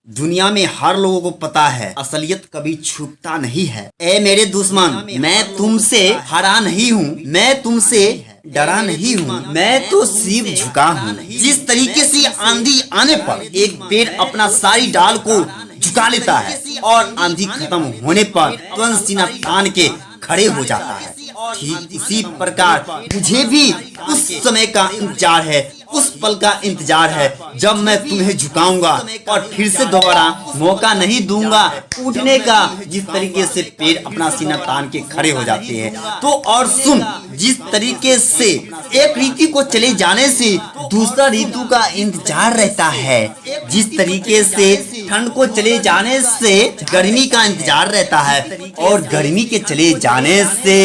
दुनिया में हर लोगों को पता है असलियत कभी छुपता नहीं है। ए मेरे दुश्मन, मैं तुमसे हारा नहीं हूँ, मैं तुमसे डरा नहीं हूँ, मैं तो सिर झुका हूँ। जिस तरीके से आंधी आने पर एक पेड़ अपना सारी डाल को झुका लेता है और आंधी खत्म होने पर तुरंत सीना तान के खड़े हो जाता है, ठीक इसी प्रकार मुझे भी उस समय का इंतजार है, उस पल का इंतजार है जब मैं तुम्हें झुकाऊंगा और फिर से दोबारा मौका नहीं दूंगा उठने का। जिस तरीके से पेड़ अपना सीना तान के खड़े हो जाते हैं तो और सुन, जिस तरीके से एक ऋतु को चले जाने से दूसरा ऋतु का इंतजार रहता है, जिस तरीके से ठंड को चले जाने से गर्मी का इंतजार रहता है और गर्मी के चले जाने से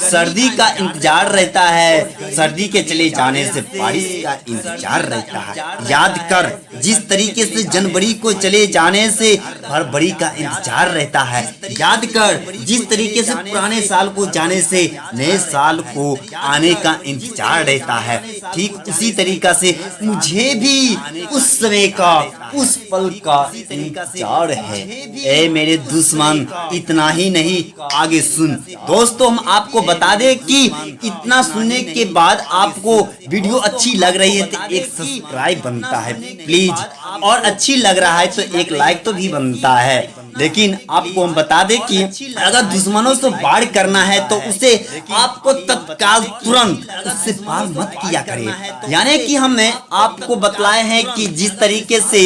सर्दी का इंतजार रहता है, सर्दी के चले जाने से बारिश का इंतजार रहता है। याद कर, जिस तरीके से जनवरी को चले जाने से फरवरी का इंतजार रहता है। याद कर, जिस तरीके से पुराने साल को जाने से नए साल को आने का इंतजार रहता है, ठीक उसी तरीका से मुझे भी उस समय का, उस पल का इंतजार है। ए मेरे दुश्मन, इतना ही नहीं, आगे सुन। दोस्तों, हम आपको बता दें कि इतना सुनने के बाद आपको वीडियो अच्छी लग रही है तो एक सब्सक्राइब बनता है प्लीज, और अच्छी लग रहा है तो एक लाइक तो भी बनता है। लेकिन आपको हम बता दें कि अगर दुश्मनों से वार करना है तो उसे आपको तत्काल तुरंत उससे वार मत किया करें। यानी कि हमने आपको बतलाए हैं कि जिस तरीके से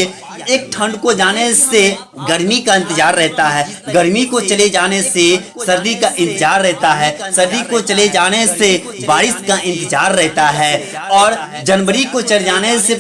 एक ठंड को जाने से गर्मी का इंतजार रहता है, गर्मी को चले जाने से सर्दी का इंतजार रहता है, सर्दी को चले जाने से बारिश का इंतजार रहता है और जनवरी को चले जाने से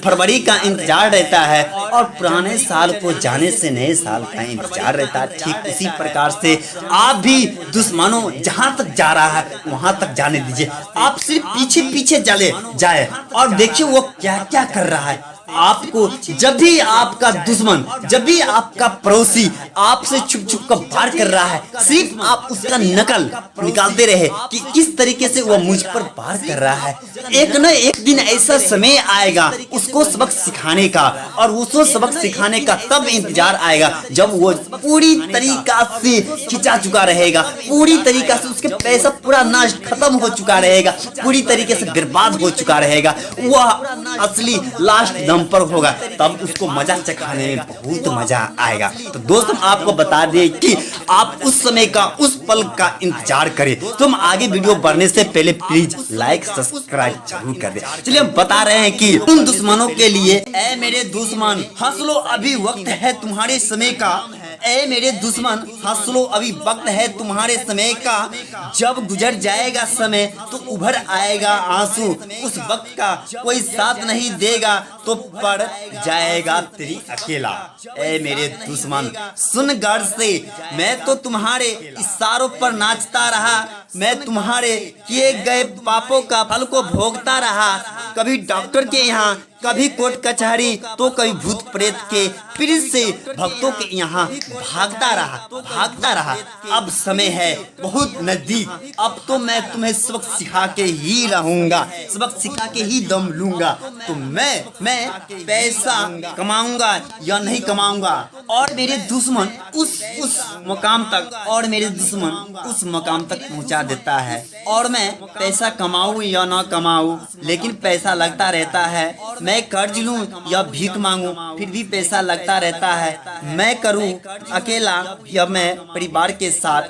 फरवरी का इंतजार रहता है और पुराने साल को जाने से नए साल का इंतजार रहता है। ठीक इसी प्रकार से आप भी दुश्मनों जहां तक जा रहा है वहां तक जाने दीजिए। आप सिर्फ पीछे पीछे चले जाए और देखिए वो क्या क्या कर रहा है। आपको जब भी आपका दुश्मन, जब भी आपका पड़ोसी आपसे छुप छुप कर वार कर रहा है, सिर्फ आप उसका नकल निकालते रहे कि किस तरीके से वो मुझ पर वार कर रहा है। एक न एक दिन ऐसा समय आएगा उसको सबक सिखाने का, और उसको सबक सिखाने का तब इंतजार आएगा जब वो पूरी तरीका से खिंचा चुका रहेगा, पूरी तरीका से उसके पैसा पूरा नाश खत्म हो चुका रहेगा, पूरी तरीके से बर्बाद हो चुका रहेगा, वह असली लास्ट पर होगा, तब उसको मजा चखाने में बहुत मजा आएगा। तो दोस्तों, आपको बता दें कि आप उस समय का, उस पल का इंतजार करें। तुम आगे वीडियो बढ़ने से पहले प्लीज लाइक सब्सक्राइब जरूर कर दे। चलिए हम बता रहे हैं कि उन दुश्मनों के लिए, ए मेरे दुश्मन हंस लो, अभी वक्त है तुम्हारे समय का। ए मेरे दुश्मन हंस लो, अभी वक्त है तुम्हारे समय का। जब गुजर जाएगा समय तो उभर आएगा आंसू, उस वक्त का कोई साथ नहीं देगा तो पड़ जाएगा तेरी अकेला। ए मेरे दुश्मन सुन गौर से, मैं तो तुम्हारे इशारों पर नाचता रहा, मैं तुम्हारे किए गए पापों का फल को भोगता रहा। कभी डॉक्टर के यहाँ, कभी कोर्ट कचहरी, तो कभी भूत प्रेत के फिर से भक्तों के यहाँ भागता रहा। अब समय है बहुत नजदीक, अब तो मैं तुम्हें सबक सिखा के ही रहूंगा, सबक सिखा के ही दम लूंगा। तो मैं पैसा कमाऊंगा या नहीं कमाऊंगा, और मेरे दुश्मन उस मकाम तक, और मेरे दुश्मन उस मकाम तक पहुंचा देता है। और मैं पैसा कमाऊं या ना कमाऊं, लेकिन पैसा लगता रहता है। मैं कर्ज लूं या भीख मांगूं, फिर भी पैसा लगता रहता है। मैं करूं अकेला या मैं परिवार के साथ,